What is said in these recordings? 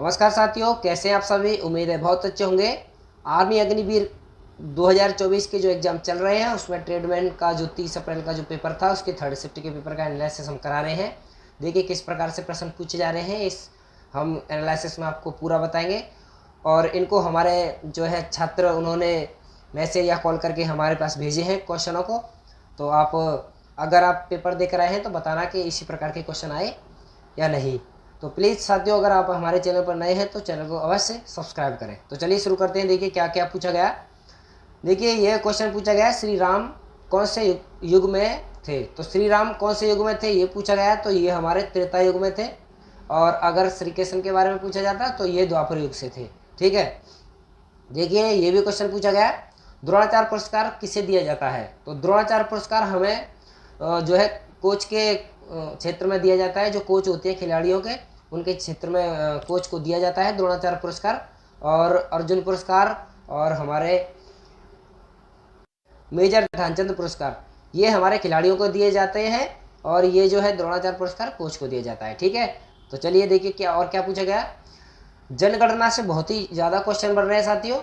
नमस्कार साथियों, कैसे हैं आप सभी। उम्मीद है बहुत अच्छे होंगे। आर्मी अग्निवीर 2024 के जो एग्ज़ाम चल रहे हैं उसमें ट्रेडमैन का जो 30 अप्रैल का जो पेपर था उसके थर्ड शिफ्ट के पेपर का एनालिसिस हम करा रहे हैं। देखिए किस प्रकार से प्रश्न पूछे जा रहे हैं, इस हम एनालिसिस में आपको पूरा बताएंगे। और इनको हमारे जो है छात्र उन्होंने मैसेज या कॉल करके हमारे पास भेजे हैं क्वेश्चनों को। तो आप अगर आप पेपर देख रहे हैं तो बताना कि इसी प्रकार के क्वेश्चन आए या नहीं। तो प्लीज़ साथियों, अगर आप हमारे चैनल पर नए हैं तो चैनल को अवश्य सब्सक्राइब करें। तो चलिए शुरू करते हैं। देखिए क्या क्या पूछा गया। देखिए यह क्वेश्चन पूछा गया, श्री राम कौन से युग में थे। तो श्री राम कौन से युग में थे ये पूछा गया, तो ये हमारे त्रेता युग में थे। और अगर श्री कृष्ण के बारे में पूछा जाता तो ये द्वापर युग से थे। ठीक है। देखिए ये भी क्वेश्चन पूछा गया, द्रोणाचार्य पुरस्कार किसे दिया जाता है। तो द्रोणाचार्य पुरस्कार हमें जो है कोच के क्षेत्र में दिया जाता है। जो कोच होते हैं खिलाड़ियों के, उनके क्षेत्र में कोच को दिया जाता है द्रोणाचार्य पुरस्कार। और अर्जुन पुरस्कार और हमारे मेजर ध्यानचंद पुरस्कार ये हमारे खिलाड़ियों को दिए जाते हैं। और ये जो है द्रोणाचार्य पुरस्कार कोच को दिया जाता है। ठीक है। तो चलिए देखिए क्या और क्या पूछा गया। जनगणना से बहुत ही ज़्यादा क्वेश्चन बन रहे हैं साथियों।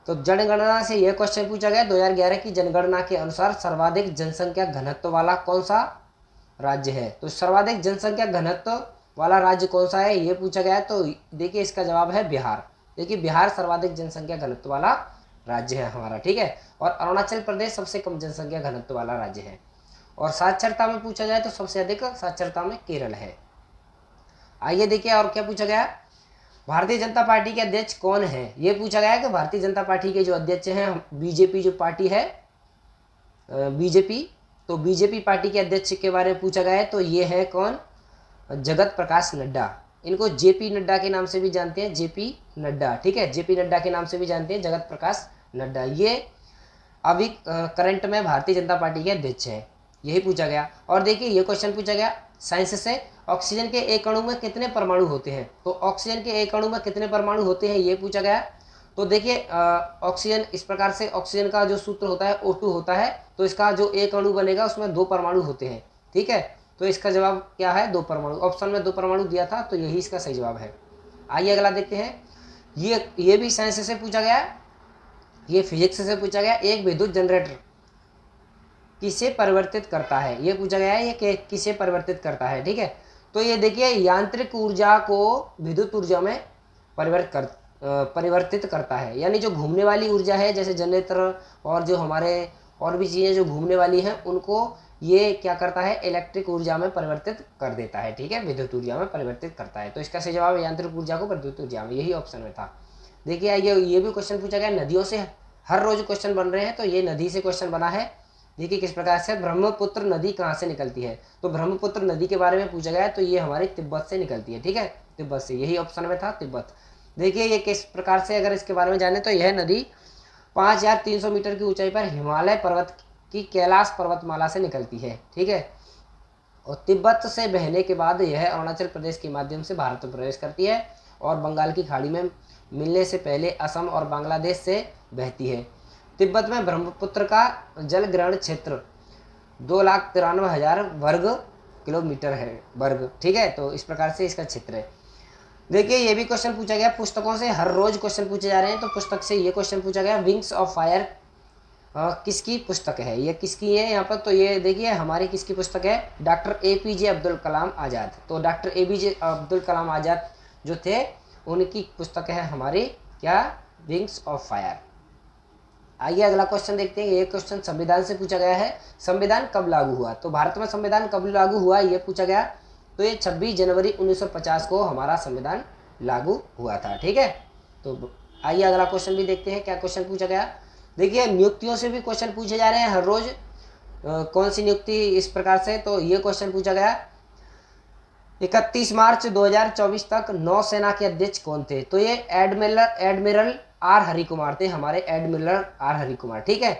तो जनगणना से यह क्वेश्चन पूछा गया, 2011 की जनगणना के अनुसार सर्वाधिक जनसंख्या घनत्व वाला कौन सा राज्य है। तो सर्वाधिक जनसंख्या घनत्व वाला राज्य कौन सा है ये पूछा गया है। तो देखिए इसका जवाब है बिहार। देखिए बिहार सर्वाधिक जनसंख्या घनत्व वाला राज्य है हमारा। ठीक है। और अरुणाचल प्रदेश सबसे कम जनसंख्या घनत्व वाला राज्य है। और साक्षरता में पूछा जाए तो सबसे अधिक साक्षरता में केरल है। आइए देखिए और क्या पूछा गया। भारतीय जनता पार्टी के अध्यक्ष कौन है ये पूछा गया है कि भारतीय जनता पार्टी के जो अध्यक्ष हैं, बीजेपी जो पार्टी है बीजेपी, तो बीजेपी पार्टी के अध्यक्ष के बारे में पूछा गया है। तो ये है कौन, जगत प्रकाश नड्डा। इनको जेपी नड्डा के नाम से भी जानते हैं, जेपी नड्डा। ठीक है, जेपी नड्डा के नाम से भी जानते हैं, जगत प्रकाश नड्डा। ये अभी करंट में भारतीय जनता पार्टी के अध्यक्ष हैं। यही पूछा गया। और देखिए ये क्वेश्चन पूछा गया साइंस से, ऑक्सीजन के एक अणु में कितने परमाणु होते हैं। तो ऑक्सीजन के एक अणु में कितने परमाणु होते हैं ये पूछा गया। तो देखिए ऑक्सीजन इस प्रकार से, ऑक्सीजन का जो सूत्र होता है O2 होता है। तो इसका जो एक अणु बनेगा उसमें 2 परमाणु होते हैं। ठीक है। तो इसका जवाब क्या है, 2 परमाणु। ऑप्शन में 2 परमाणु दिया था तो यही इसका सही जवाब है। आइए अगला देखते हैं। ये भी साइंस से पूछा गया, ये फिजिक्स से पूछा गया। एक विद्युत जनरेटर किसे परिवर्तित करता है ये पूछा गया है, ये किसे परिवर्तित करता है। ठीक है। तो ये देखिए यांत्रिक ऊर्जा को विद्युत ऊर्जा में परिवर्तित करता है। यानी जो घूमने वाली ऊर्जा है जैसे जनरेटर और जो हमारे और भी चीज़ें जो घूमने वाली हैं उनको ये क्या करता है, इलेक्ट्रिक ऊर्जा में परिवर्तित कर देता है। ठीक है, विद्युत ऊर्जा में परिवर्तित करता है। तो इसका सही जवाब है यांत्रिक ऊर्जा को विद्युत ऊर्जा में, यही ऑप्शन में था। देखिए ये भी क्वेश्चन पूछा गया, नदियों से हर रोज क्वेश्चन बन रहे हैं। तो ये नदी से क्वेश्चन बना है। देखिए किस प्रकार से, ब्रह्मपुत्र नदी कहाँ से निकलती है। तो ब्रह्मपुत्र नदी के बारे में पूछा गया है। तो ये हमारी तिब्बत से निकलती है। ठीक है, तिब्बत से, यही ऑप्शन में था, तिब्बत। देखिए ये किस प्रकार से, अगर इसके बारे में जाने तो यह नदी 5300 मीटर की ऊंचाई पर हिमालय पर्वत की कैलाश पर्वतमाला से निकलती है। ठीक है। और तिब्बत से बहने के बाद यह अरुणाचल प्रदेश के माध्यम से भारत में प्रवेश करती है और बंगाल की खाड़ी में मिलने से पहले असम और बांग्लादेश से बहती है। तिब्बत में ब्रह्मपुत्र का जल ग्रहण क्षेत्र 2,93,000 वर्ग किलोमीटर है, वर्ग। ठीक है। तो इस प्रकार से इसका क्षेत्र है। देखिए ये भी क्वेश्चन पूछा गया, पुस्तकों से हर रोज क्वेश्चन पूछे जा रहे हैं। तो पुस्तक से ये क्वेश्चन पूछा गया, विंग्स ऑफ फायर किसकी पुस्तक है, ये किसकी है यहाँ पर। तो ये देखिए हमारी किसकी पुस्तक है, डॉक्टर APJ अब्दुल कलाम आज़ाद। तो डॉक्टर APJ अब्दुल कलाम आज़ाद जो थे उनकी पुस्तक है हमारी क्या, विंग्स ऑफ फायर। आइए अगला क्वेश्चन देखते हैं। ये क्वेश्चन संविधान से पूछा गया है, संविधान कब लागू हुआ। तो भारत में संविधान कब लागू हुआ ये पूछा गया। तो ये 26 जनवरी 1950 को हमारा संविधान लागू हुआ था। ठीक है। तो आइए अगला क्वेश्चन भी देखते हैं क्या क्वेश्चन पूछा गया। देखिए नियुक्तियों से भी क्वेश्चन पूछे जा रहे हैं हर रोज। कौन सी नियुक्ति इस प्रकार से, तो ये क्वेश्चन पूछा गया, 31 मार्च 2024 तक नौसेना के अध्यक्ष कौन थे। तो ये एडमिरल R हरि कुमार थे, हमारे एडमिरल R हरि कुमार। ठीक है।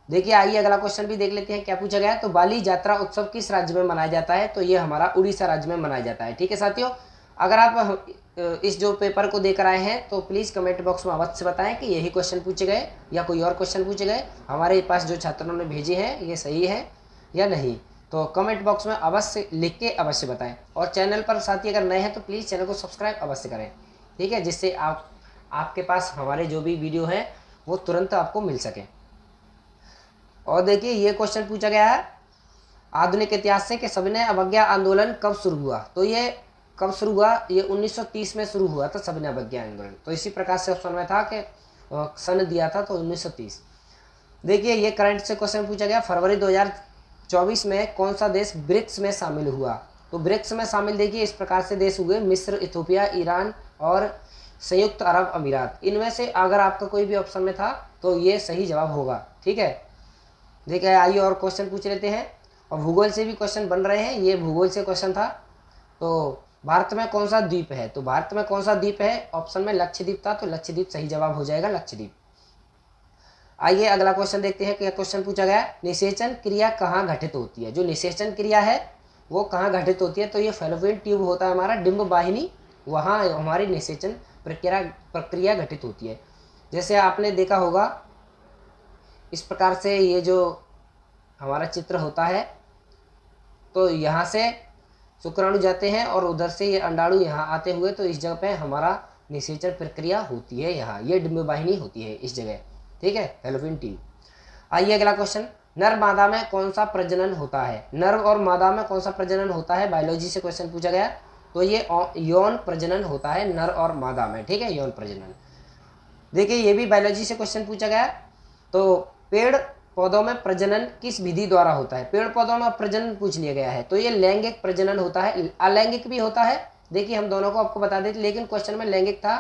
देखिए आइए अगला क्वेश्चन भी देख लेते हैं क्या पूछा गया है। तो बाली यात्रा उत्सव किस राज्य में मनाया जाता है। तो ये हमारा उड़ीसा राज्य में मनाया जाता है। ठीक है साथियों, अगर आप इस जो पेपर को देकर आए हैं तो प्लीज़ कमेंट बॉक्स में अवश्य बताएं कि यही क्वेश्चन पूछे गए या कोई और क्वेश्चन पूछे गए, हमारे पास जो छात्रों ने भेजे हैं ये सही है या नहीं। तो कमेंट बॉक्स में अवश्य लिख के अवश्य बताएं। और चैनल पर साथी अगर नए हैं तो प्लीज़ चैनल को सब्सक्राइब अवश्य करें, ठीक है, जिससे आपके पास हमारे जो भी वीडियो हैं वो तुरंत आपको मिल सके। और देखिए ये क्वेश्चन पूछा गया है आधुनिक इतिहास से कि सविनय अवज्ञा आंदोलन कब शुरू हुआ। तो ये कब शुरू हुआ, ये 1930 में शुरू हुआ था सविनय अवज्ञा आंदोलन। तो इसी प्रकार से ऑप्शन में था कि सन दिया था तो 1930। देखिए ये करंट से क्वेश्चन पूछा गया फरवरी 2024 में कौन सा देश ब्रिक्स में शामिल हुआ। तो ब्रिक्स में शामिल देखिए इस प्रकार से देश हुए मिस्र, इथोपिया, ईरान और संयुक्त अरब अमीरात। इनमें से अगर आपका कोई भी ऑप्शन में था तो ये सही जवाब होगा, ठीक है। देखिए आइए और क्वेश्चन पूछ लेते हैं। और भूगोल से भी क्वेश्चन बन रहे हैं, ये भूगोल से क्वेश्चन था। तो भारत में कौन सा द्वीप है, तो भारत में कौन सा द्वीप है, ऑप्शन में लक्षद्वीप था, तो लक्षद्वीप सही जवाब हो जाएगा, लक्षद्वीप। आइए अगला क्वेश्चन देखते हैं। क्या क्वेश्चन पूछा गया निषेचन क्रिया कहाँ घटित होती है। जो निषेचन क्रिया है वो कहाँ घटित होती है, तो ये फैलोपियन ट्यूब होता है हमारा डिंब वाहिनी, वहाँ हमारी निषेचन प्रक्रिया घटित होती है। जैसे आपने देखा होगा इस प्रकार से ये जो हमारा चित्र होता है, तो यहाँ से शुक्राणु जाते हैं और उधर से ये अंडाणु यहाँ आते हुए, तो इस जगह पे हमारा निषेचन प्रक्रिया होती है। यहाँ ये डिंब वाहिनी होती है इस जगह, ठीक है, फैलोपियन ट्यूब। आइए अगला क्वेश्चन, नर मादा में कौन सा प्रजनन होता है। नर और मादा में कौन सा प्रजनन होता है, बायोलॉजी से क्वेश्चन पूछा गया। तो ये यौन प्रजनन होता है नर और मादा में, ठीक है, यौन प्रजनन। देखिए ये भी बायोलॉजी से क्वेश्चन पूछा गया। तो पेड़ पौधों में प्रजनन किस विधि द्वारा होता है। पेड़ पौधों में प्रजनन पूछ लिया गया है, तो ये लैंगिक प्रजनन होता है, अलैंगिक भी होता है। देखिए हम दोनों को आपको बता देते, लेकिन क्वेश्चन में लैंगिक था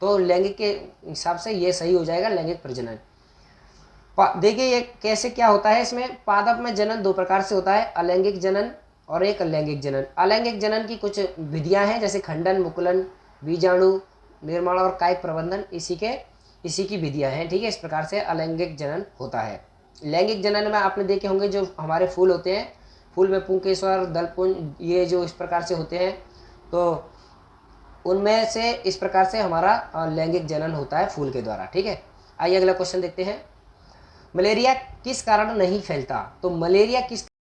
तो लैंगिक के हिसाब से ये सही हो जाएगा, लैंगिक प्रजनन। देखिए ये कैसे क्या होता है, इसमें पादप में जनन दो प्रकार से होता है, अलैंगिक जनन और एक अलैंगिक जनन। अलैंगिक जनन की कुछ विधियां हैं, जैसे खंडन, मुकुलन, बीजाणु निर्माण और कायिक प्रबंधन, इसी की विधियां हैं, ठीक है। इस प्रकार से अलैंगिक जनन होता है। लैंगिक जनन में आपने देखे होंगे जो हमारे फूल होते हैं, फूल में पुंकेसर, दलपुंज, ये जो इस प्रकार से होते हैं, तो उनमें से इस प्रकार से हमारा लैंगिक जनन होता है फूल के द्वारा, ठीक है। आइए अगला क्वेश्चन देखते हैं, मलेरिया किस कारण नहीं फैलता। तो मलेरिया किस